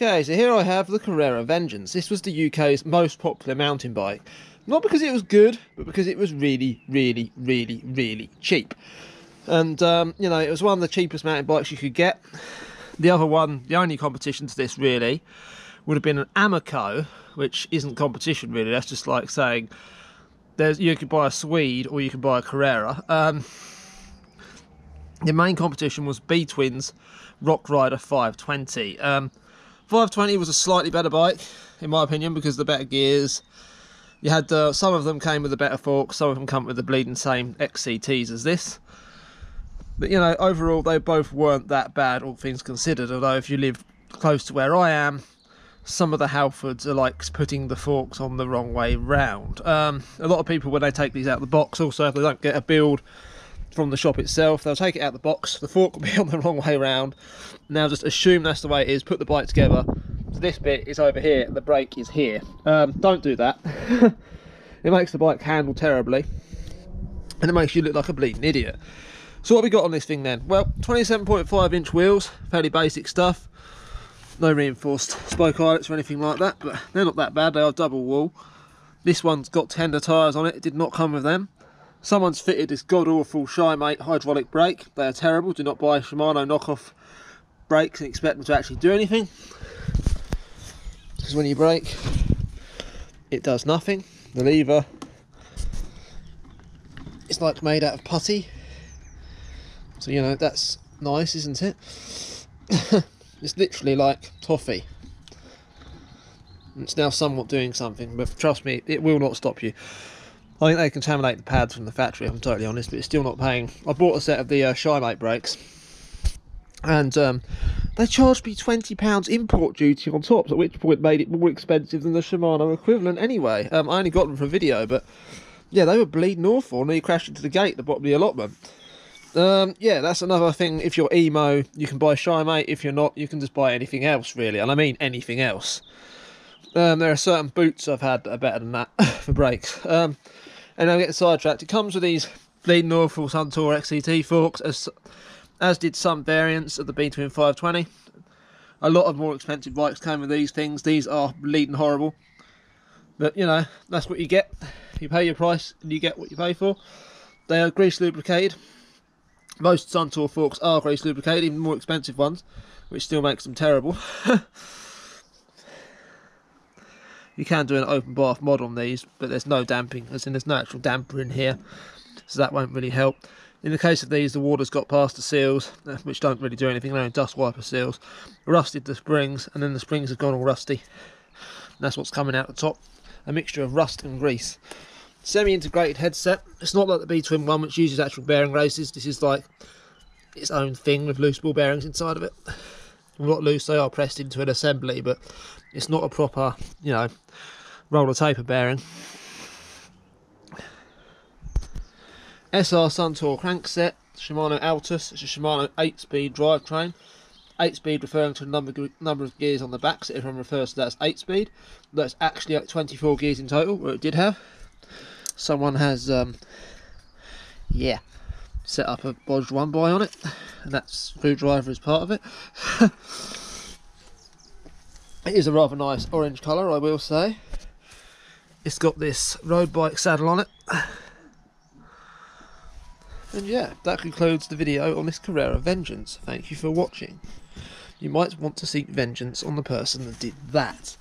Okay, so here I have the Carrera Vengeance. This was the UK's most popular mountain bike. Not because it was good, but because it was really, really, really, really cheap. And, you know, it was one of the cheapest mountain bikes you could get. The other one, the only competition to this really, would have been an Amico, which isn't competition really. That's just like saying, you could buy a Swede or you could buy a Carrera. The main competition was B-Twins Rock Rider 520. 520 was a slightly better bike, in my opinion, because of the better gears. You had some of them came with a better fork, some of them come with the bleeding same XCTs as this. But you know, overall they both weren't that bad, all things considered. Although if you live close to where I am, some of the Halfords are like putting the forks on the wrong way round. A lot of people, when they take these out of the box, also if they don't get a build from the shop itself, they'll take it out of the box, the fork will be on the wrong way round. Now just assume that's the way it is, put the bike together, so this bit is over here and the brake is here. Don't do that. It makes the bike handle terribly and it makes you look like a bleeding idiot. So what have we got on this thing then? Well, 27.5 inch wheels, fairly basic stuff. No reinforced spoke eyelets or anything like that, but they're not that bad, they are double wall. This one's got tender tyres on it, it did not come with them. Someone's fitted this god-awful Shymate hydraulic brake. They are terrible. Do not buy Shimano knockoff brakes and expect them to actually do anything. Because when you brake, it does nothing. The lever is like made out of putty. So, you know, that's nice, isn't it? It's literally like toffee. It's now somewhat doing something, but trust me, it will not stop you. I think they contaminate the pads from the factory, if I'm totally honest, but it's still not paying. I bought a set of the Shymate brakes, and they charged me £20 import duty on top, at which point made it more expensive than the Shimano equivalent anyway. I only got them for a video, but yeah, they were bleeding awful, and he crashed into the gate at the bottom of the allotment. Yeah, that's another thing. If you're emo, you can buy Shymate. If you're not, you can just buy anything else, really, and I mean anything else. There are certain boots I've had that are better than that for brakes. And I'm getting sidetracked. It comes with these bleeding awful Suntour XCT forks, as did some variants of the B-Twin 520. A lot of more expensive bikes came with these things. These are bleeding horrible. But, you know, that's what you get. You pay your price and you get what you pay for. They are grease lubricated. Most Suntour forks are grease lubricated, even more expensive ones, which still makes them terrible. You can do an open bath mod on these, but there's no damping, as in there's no actual damper in here, so that won't really help. In the case of these, the water's got past the seals, which don't really do anything, they're only dust wiper seals, rusted the springs, and then the springs have gone all rusty. And that's what's coming out the top, a mixture of rust and grease. Semi-integrated headset. It's not like the B-Twin one, which uses actual bearing races. This is like its own thing with loose ball bearings inside of it. Well, not loose, they are pressed into an assembly, but it's not a proper, you know, roller taper bearing. SR Suntour crankset, Shimano Altus. It's a Shimano 8-speed drivetrain. 8-speed referring to the number of gears on the back, so everyone refers to that as 8-speed. That's actually like 24 gears in total, where it did have. Someone has, yeah, set up a bodged one by on it, and that screwdriver is part of it. It is a rather nice orange colour, I will say. It's got this road bike saddle on it. And yeah, that concludes the video on this Carrera Vengeance. Thank you for watching. You might want to seek vengeance on the person that did that.